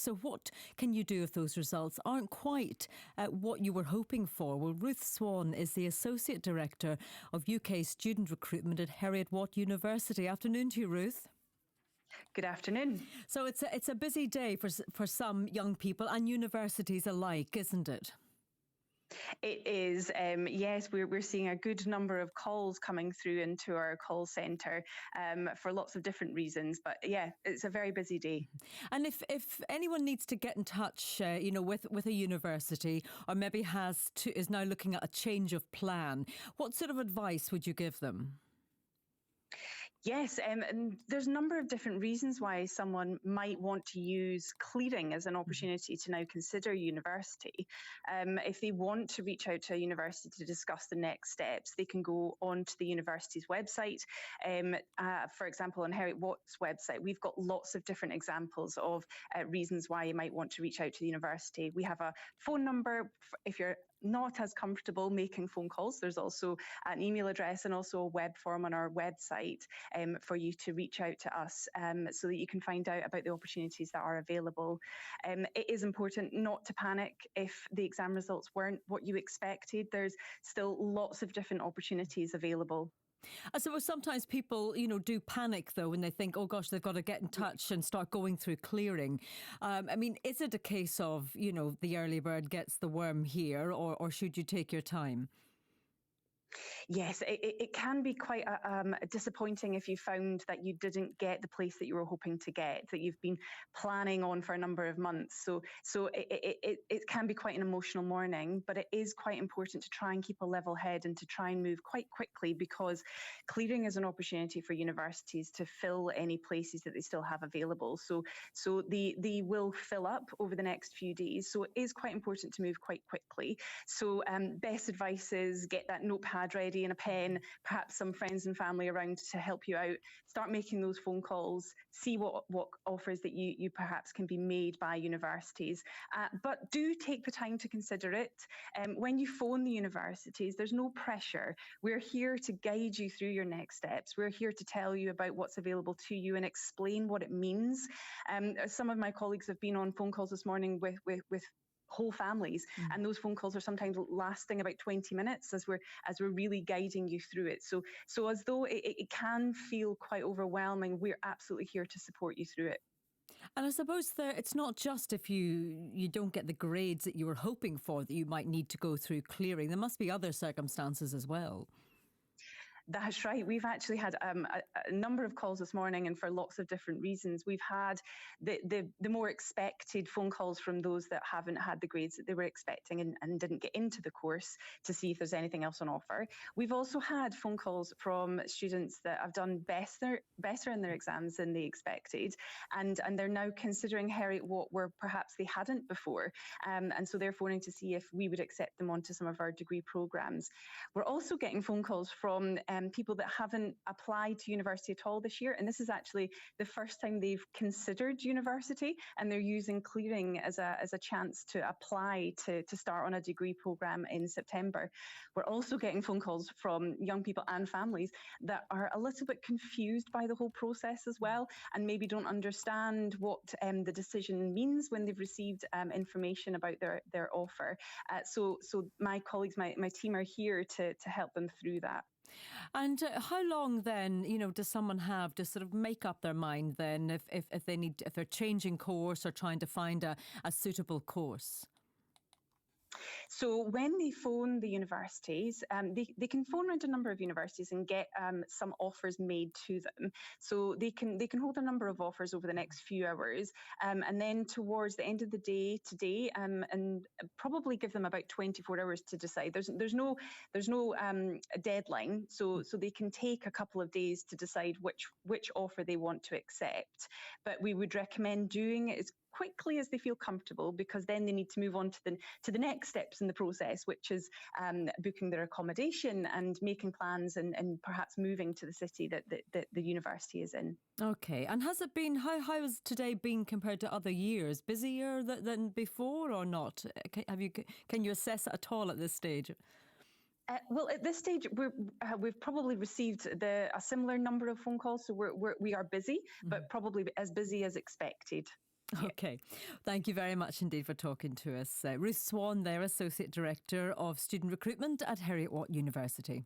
So what can you do if those results aren't quite what you were hoping for? Well, Ruth Swan is the Associate Director of UK Student Recruitment at Heriot-Watt University. Afternoon to you, Ruth. Good afternoon. So it's a busy day for some young people and universities alike, isn't it? It is, yes, we're seeing a good number of calls coming through into our call centre for lots of different reasons. But yeah, it's a very busy day. And if anyone needs to get in touch, with a university, or maybe is now looking at a change of plan, what sort of advice would you give them? Yes, and there's a number of different reasons why someone might want to use clearing as an opportunity to now consider university. If they want to reach out to a university to discuss the next steps, they can go onto the university's website. For example, on Heriot-Watt's website, we've got lots of different examples of reasons why you might want to reach out to the university. We have a phone number if you're not as comfortable making phone calls. There's also an email address and also a web form on our website for you to reach out to us so that you can find out about the opportunities that are available. It is important not to panic if the exam results weren't what you expected. There's still lots of different opportunities available. I suppose sometimes people, do panic, though, when they think, oh, gosh, they've got to get in touch and start going through clearing. Is it a case of, the early bird gets the worm here, or should you take your time? Yes, it can be quite disappointing if you found that you didn't get the place that you were hoping to get, that you've been planning on for a number of months. So it can be quite an emotional morning, but it is quite important to try and keep a level head and to try and move quite quickly, because clearing is an opportunity for universities to fill any places that they still have available. So they will fill up over the next few days. So it is quite important to move quite quickly. So best advice is get that notepad ready and a pen, perhaps some friends and family around to help you out. Start making those phone calls, see what offers that you perhaps can be made by universities. But do take the time to consider it. When you phone the universities, there's no pressure. We're here to guide you through your next steps. We're here to tell you about what's available to you and explain what it means. Some of my colleagues have been on phone calls this morning with whole families, and those phone calls are sometimes lasting about 20 minutes as we're really guiding you through it. So as though it can feel quite overwhelming, we're absolutely here to support you through it. And I suppose it's not just if you don't get the grades that you were hoping for that you might need to go through clearing. There must be other circumstances as well. That's right. We've actually had a number of calls this morning, and for lots of different reasons. We've had the more expected phone calls from those that haven't had the grades that they were expecting and didn't get into the course to see if there's anything else on offer. We've also had phone calls from students that have done better in their exams than they expected, and they're now considering Heriot-Watt where perhaps they hadn't before. And so they're phoning to see if we would accept them onto some of our degree programmes. We're also getting phone calls from people that haven't applied to university at all this year, and this is actually the first time they've considered university, and they're using clearing as a chance to apply to start on a degree programme in September. We're also getting phone calls from young people and families that are a little bit confused by the whole process as well, and maybe don't understand what the decision means when they've received information about their offer. So my colleagues, my team are here to help them through that. And how long then, does someone have to sort of make up their mind then if they're changing course or trying to find a suitable course? So when they phone the universities, they can phone around a number of universities and get some offers made to them. So they can hold a number of offers over the next few hours, and then towards the end of the day today, and probably give them about 24 hours to decide. There's no deadline, so they can take a couple of days to decide which offer they want to accept. But we would recommend doing it as quickly as they feel comfortable, because then they need to move on to the next steps in the process, which is booking their accommodation and making plans and perhaps moving to the city that the university is in. Okay, and has it been, how has today been compared to other years? Busier than before or not? Can you assess it at all at this stage? Well, at this stage, we've probably received a similar number of phone calls, so we are busy, but probably as busy as expected. Okay. Thank you very much indeed for talking to us. Ruth Swan there, Associate Director of Student Recruitment at Heriot-Watt University.